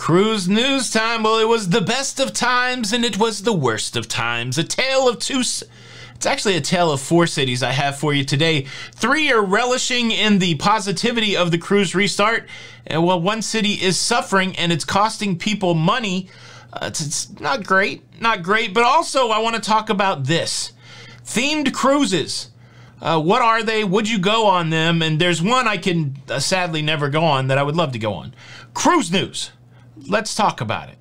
Cruise news time. Well, it was the best of times and it was the worst of times. A tale of two... It's actually a tale of four cities I have for you today. Three are relishing in the positivity of the cruise restart. And while one city is suffering and it's costing people money, it's not great, but also I want to talk about this. Themed cruises. What are they? Would you go on them? And there's one I can sadly never go on that I would love to go on. Cruise news. Let's talk about it.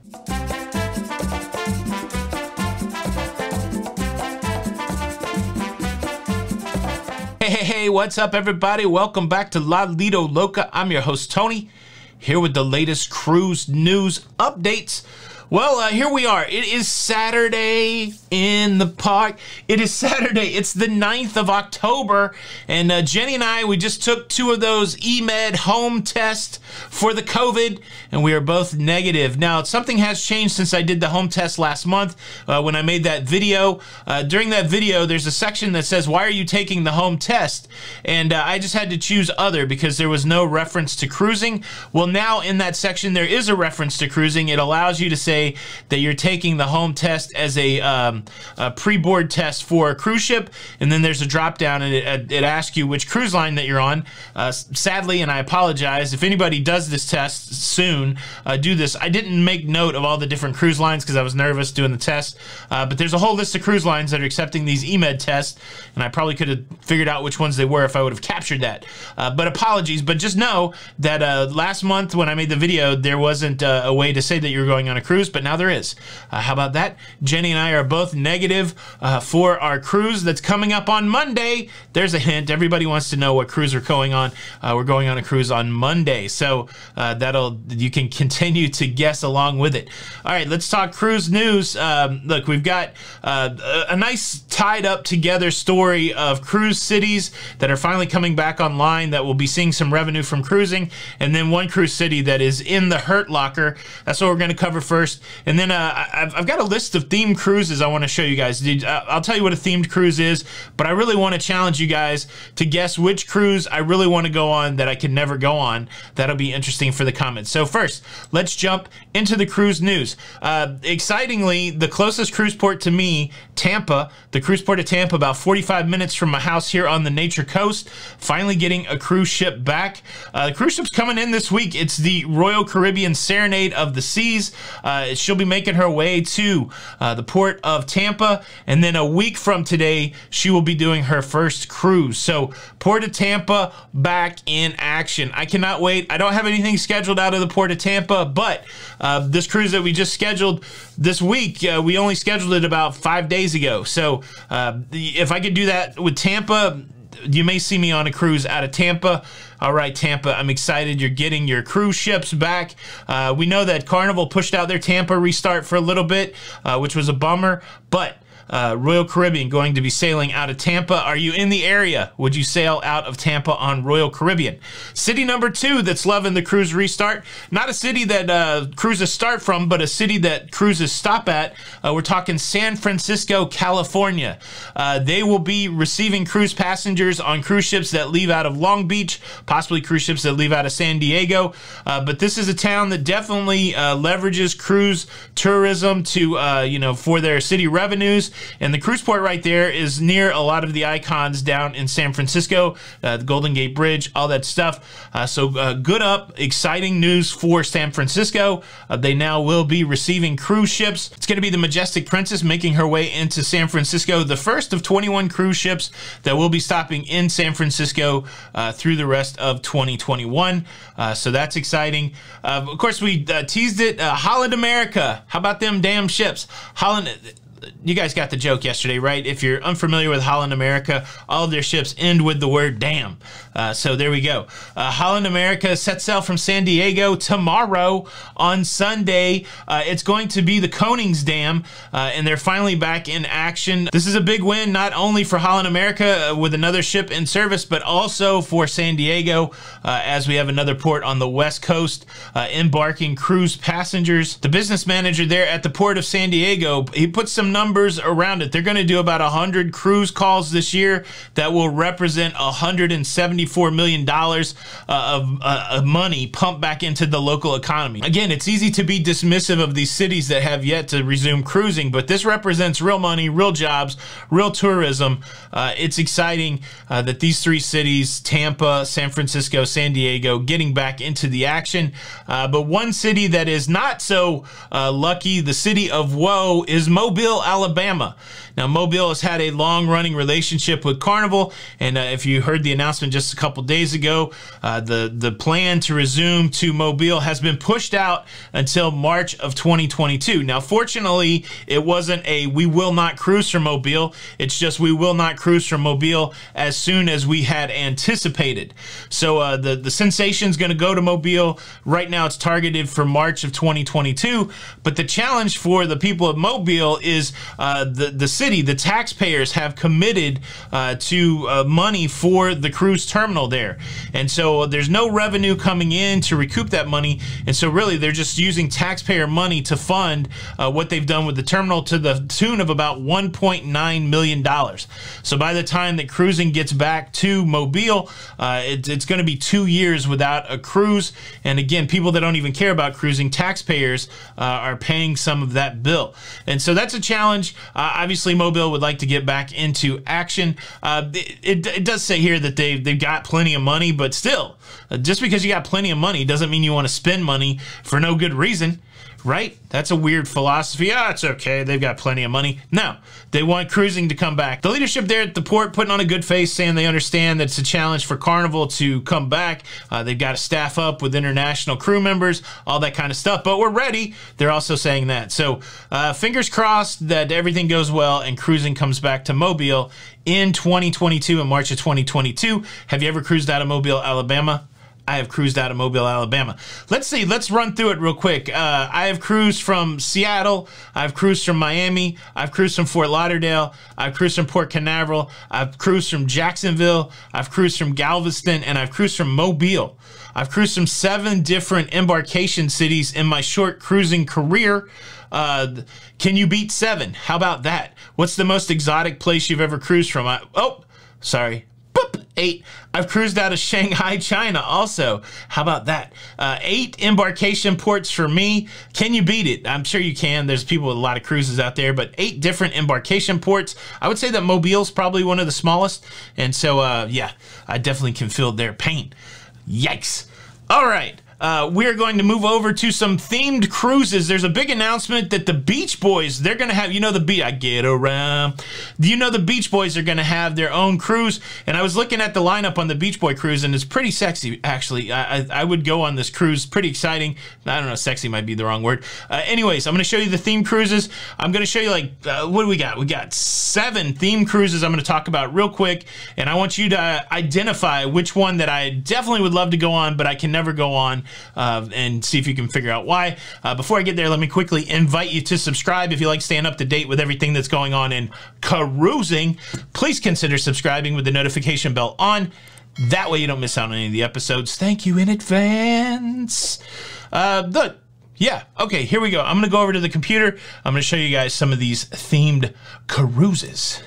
Hey, what's up, everybody? Welcome back to Lido, Loca. I'm your host, Tony, here with the latest cruise news updates. Well, here we are. It is Saturday in the park. It is Saturday. It's the 9th of October. And Jenny and I, we just took two of those eMed home tests for the COVID, and we are both negative. Now, something has changed since I did the home test last month when I made that video. During that video, there's a section that says, why are you taking the home test? And I just had to choose other because there was no reference to cruising. Well, now in that section, there is a reference to cruising. It allows you to say that you're taking the home test as a pre-board test for a cruise ship, and then there's a drop down and it asks you which cruise line that you're on. Sadly, and I apologize, if anybody does this test soon, do this. I didn't make note of all the different cruise lines because I was nervous doing the test, but there's a whole list of cruise lines that are accepting these eMed tests, and I probably could have figured out which ones they were if I would have captured that. But apologies, but just know that last month when I made the video, there wasn't a way to say that you're going on a cruise, but now there is. How about that? Jenny and I are both negative for our cruise that's coming up on Monday. There's a hint. Everybody wants to know what cruise we're going on. We're going on a cruise on Monday, so you can continue to guess along with it. All right, let's talk cruise news. Look, we've got a nice tied up together story of cruise cities that are finally coming back online that will be seeing some revenue from cruising, and then one cruise city that is in the hurt locker. That's what we're going to cover first. And then I've got a list of themed cruises I want to show you guys. I'll tell you what a themed cruise is, but I really want to challenge you guys to guess which cruise I really want to go on that I can never go on. That'll be interesting for the comments. So first, let's jump into the cruise news. Excitingly, the closest cruise port to me, Tampa, the cruise port of Tampa, about 45 minutes from my house here on the Nature Coast, finally getting a cruise ship back. The cruise ship's coming in this week. It's the Royal Caribbean Serenade of the Seas. She'll be making her way to the port of Tampa, and then a week from today, she will be doing her first cruise. So, Port of Tampa back in action. I cannot wait. I don't have anything scheduled out of the Port of Tampa, but this cruise that we just scheduled this week, we only scheduled it about 5 days ago. So, if I could do that with Tampa, you may see me on a cruise out of Tampa. All right, Tampa, I'm excited. You're getting your cruise ships back. We know that Carnival pushed out their Tampa restart for a little bit, which was a bummer, but Royal Caribbean going to be sailing out of Tampa. Are you in the area? Would you sail out of Tampa on Royal Caribbean? City number 2 that's loving the cruise restart. Not a city that cruises start from, but a city that cruises stop at. We're talking San Francisco, California. They will be receiving cruise passengers on cruise ships that leave out of Long Beach, possibly cruise ships that leave out of San Diego. But this is a town that definitely leverages cruise tourism to, for their city revenues. And the cruise port right there is near a lot of the icons down in San Francisco, the Golden Gate Bridge, all that stuff. So good up, exciting news for San Francisco. They now will be receiving cruise ships. It's going to be the Majestic Princess making her way into San Francisco, the first of 21 cruise ships that will be stopping in San Francisco through the rest of 2021. So that's exciting. Of course, we teased it. Holland America. How about them damn ships? Holland... You guys got the joke yesterday, right? If you're unfamiliar with Holland America, all of their ships end with the word damn. So there we go. Holland America sets sail from San Diego tomorrow on Sunday. It's going to be the Koningsdam, and they're finally back in action. This is a big win, not only for Holland America with another ship in service, but also for San Diego, as we have another port on the West Coast embarking cruise passengers. The business manager there at the port of San Diego, he put some numbers around it. They're going to do about 100 cruise calls this year that will represent $174 million of money pumped back into the local economy. Again, it's easy to be dismissive of these cities that have yet to resume cruising, but this represents real money, real jobs, real tourism. It's exciting that these three cities, Tampa, San Francisco, San Diego, getting back into the action. But one city that is not so lucky, the city of woe, is Mobile, Alabama. Now, Mobile has had a long-running relationship with Carnival, and if you heard the announcement just a couple days ago, the plan to resume to Mobile has been pushed out until March of 2022. Now, fortunately, it wasn't a we will not cruise from Mobile. It's just we will not cruise from Mobile as soon as we had anticipated. So the sensation's going to go to Mobile. Right now, it's targeted for March of 2022, but the challenge for the people of Mobile is the city, the taxpayers have committed to money for the cruise terminal there. And so there's no revenue coming in to recoup that money. And so really they're just using taxpayer money to fund what they've done with the terminal to the tune of about $1.9 million. So by the time that cruising gets back to Mobile, it's going to be 2 years without a cruise. And again, people that don't even care about cruising, taxpayers are paying some of that bill. And so that's a challenge. Obviously, Mobile would like to get back into action. It does say here that they've got plenty of money, but still, just because you got plenty of money doesn't mean you want to spend money for no good reason, right? That's a weird philosophy. It's okay, they've got plenty of money. No, they want cruising to come back. The leadership there at the port putting on a good face, saying they understand that it's a challenge for Carnival to come back. They've got to staff up with international crew members, all that kind of stuff, but we're ready. They're also saying that. So fingers crossed that everything goes well and cruising comes back to Mobile in 2022, in March of 2022. Have you ever cruised out of Mobile, Alabama? I have cruised out of Mobile, Alabama. Let's see. Let's run through it real quick. I have cruised from Seattle. I've cruised from Miami. I've cruised from Fort Lauderdale. I've cruised from Port Canaveral. I've cruised from Jacksonville. I've cruised from Galveston, and I've cruised from Mobile. I've cruised from 7 different embarkation cities in my short cruising career. Can you beat 7? How about that? What's the most exotic place you've ever cruised from? Sorry. 8. I've cruised out of Shanghai, China also. How about that? 8 embarkation ports for me. Can you beat it? I'm sure you can. There's people with a lot of cruises out there, but 8 different embarkation ports. I would say that Mobile's probably one of the smallest. And so, yeah, I definitely can feel their pain. Yikes. All right. We're going to move over to some themed cruises. There's a big announcement that the Beach Boys, they're going to have, I get around. The Beach Boys are going to have their own cruise. And I was looking at the lineup on the Beach Boy cruise, and it's pretty sexy, actually. I would go on this cruise. Pretty exciting. I don't know, sexy might be the wrong word. Anyways, I'm going to show you the themed cruises. I'm going to show you, what do we got? We got 7 themed cruises I'm going to talk about real quick. And I want you to identify which one that I definitely would love to go on, but I can never go on. And see if you can figure out why. Before I get there, let me quickly invite you to subscribe if you like staying up to date with everything that's going on in cruising. Please consider subscribing with the notification bell on. That way you don't miss out on any of the episodes. Thank you in advance. Yeah, okay, here we go. I'm going to go over to the computer. I'm going to show you guys some of these themed cruises.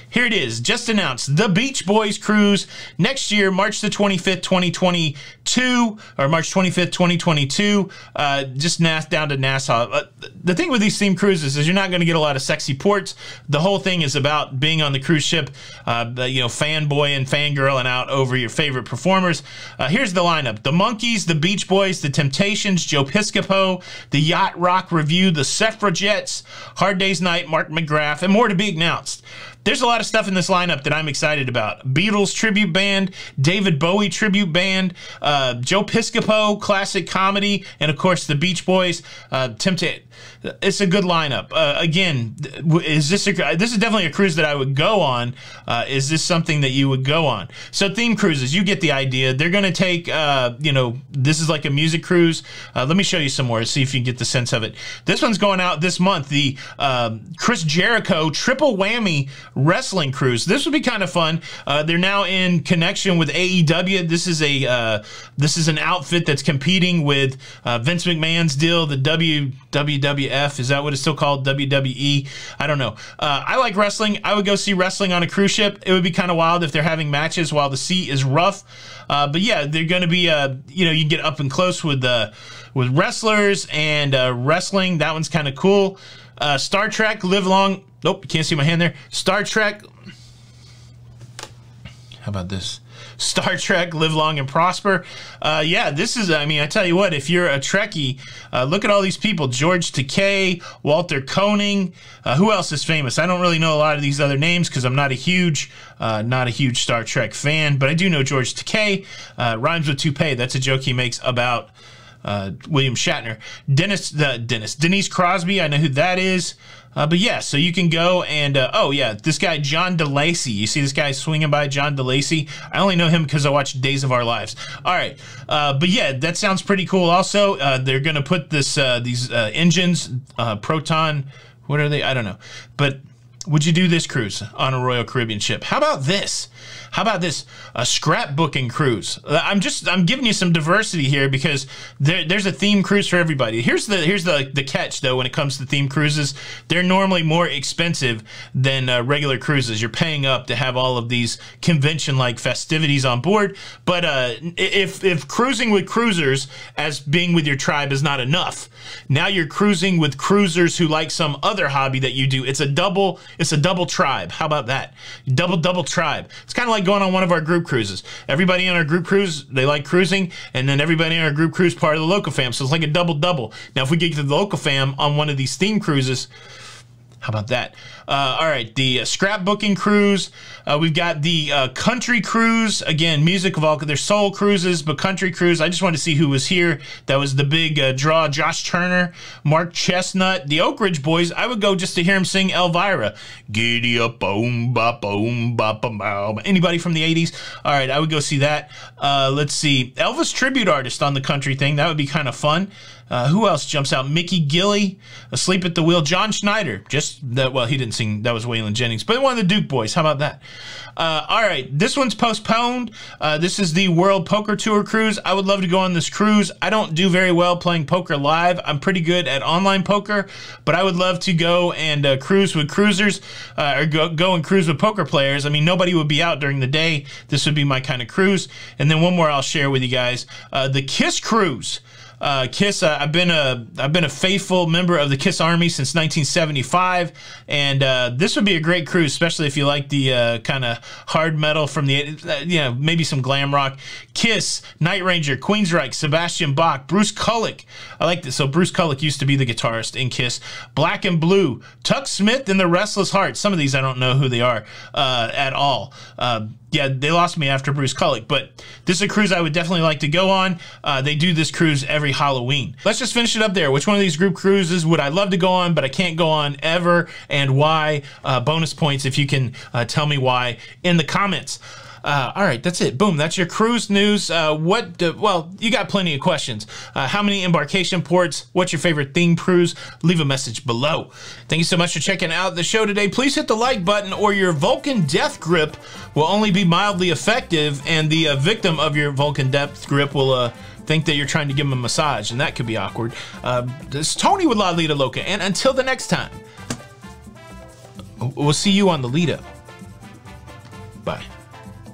Here it is, just announced, the Beach Boys cruise next year, March the 25th, 2022, or March 25th, 2022, just down to Nassau. The thing with these themed cruises is you're not going to get a lot of sexy ports. The whole thing is about being on the cruise ship, fanboy and fangirling out over your favorite performers. Here's the lineup: the Monkees, the Beach Boys, the Temptations, Joe Piscopo, the Yacht Rock Review, the Suffragettes, Hard Day's Night, Mark McGrath, and more to be announced. There's a lot of stuff in this lineup that I'm excited about. Beatles tribute band, David Bowie tribute band, Joe Piscopo, classic comedy, and of course the Beach Boys. It's a good lineup. Again, this is definitely a cruise that I would go on. Is this something that you would go on? So theme cruises, you get the idea. They're going to take, this is like a music cruise. Let me show you some more, see if you can get the sense of it. This one's going out this month. The Chris Jericho triple whammy wrestling cruise. This would be kind of fun. They're now in connection with AEW. This is an outfit that's competing with Vince McMahon's deal, the WWF. Is that what it's still called? WWE? I don't know. I like wrestling. I would go see wrestling on a cruise ship. It would be kind of wild if they're having matches while the sea is rough. But yeah, they're going to be, you know, you can get up and close with wrestlers and wrestling. That one's kind of cool. Star Trek, live long. Nope, you can't see my hand there. Star Trek. How about this? Star Trek, live long and prosper. Yeah, this is, I mean, I tell you what, if you're a Trekkie, look at all these people. George Takei, Walter Koenig. Who else is famous? I don't really know a lot of these other names because I'm not a huge Star Trek fan, but I do know George Takei. Rhymes with toupee. That's a joke he makes about William Shatner. Denise Crosby, I know who that is. But yeah, so you can go and, oh yeah, this guy, John DeLacy. You see this guy swinging by, John DeLacy? I only know him because I watched Days of Our Lives. All right, but yeah, that sounds pretty cool. Also, they're going to put these engines, Proton, what are they? I don't know. But would you do this cruise on a Royal Caribbean ship? How about this? How about this? A scrapbooking cruise. I'm giving you some diversity here because there's a theme cruise for everybody. Here's the catch though. When it comes to theme cruises, they're normally more expensive than regular cruises. You're paying up to have all of these convention-like festivities on board. But if cruising with cruisers as being with your tribe is not enough, now you're cruising with cruisers who like some other hobby that you do. It's a double tribe. How about that? Double tribe. It's kind of like going on one of our group cruises. Everybody on our group cruise, they like cruising, and then everybody on our group cruise part of the locafam. So it's like a double. Now, if we get to the locafam on one of these theme cruises, how about that? All right, the scrapbooking cruise. We've got the country cruise. Again, music of all. There's soul cruises, but country cruise. I just wanted to see who was here. That was the big draw. Josh Turner, Mark Chestnut, the Oak Ridge Boys. I would go just to hear him sing Elvira. Giddy up, boom, bop, boom, bop, boom. Anybody from the 80s? All right, I would go see that. Let's see. Elvis tribute artist on the country thing. That would be kind of fun. Who else jumps out? Mickey Gilley, Asleep at the Wheel. John Schneider. Well, he didn't sing. That was Waylon Jennings. But one of the Duke Boys. How about that? All right. This one's postponed. This is the World Poker Tour cruise. I would love to go on this cruise. I don't do very well playing poker live. I'm pretty good at online poker. But I would love to go and cruise with cruisers or go and cruise with poker players. I mean, nobody would be out during the day. This would be my kind of cruise. And then one more I'll share with you guys. The KISS cruise. KISS, I've been a faithful member of the KISS Army since 1975, and this would be a great cruise, especially if you like the kind of hard metal from the, maybe some glam rock. KISS, Night Ranger, Queensryche, Sebastian Bach, Bruce Kulick. I like this. So Bruce Kulick used to be the guitarist in KISS. Black and Blue, Tuck Smith and the Restless Heart. Some of these I don't know who they are at all. Yeah, they lost me after Bruce Kulick, but this is a cruise I would definitely like to go on. They do this cruise every Halloween. Let's just finish it up there. Which one of these group cruises would I love to go on, but I can't go on ever, and why? Bonus points if you can tell me why in the comments. All right, that's it. Boom, that's your cruise news. Well, you got plenty of questions. How many embarkation ports? What's your favorite theme cruise? Leave a message below. Thank you so much for checking out the show today. Please hit the like button or your Vulcan Death Grip will only be mildly effective, and the victim of your Vulcan Death Grip will think that you're trying to give him a massage, and that could be awkward. This is Tony with Lido Loca, and until the next time, we'll see you on the Lido. Bye.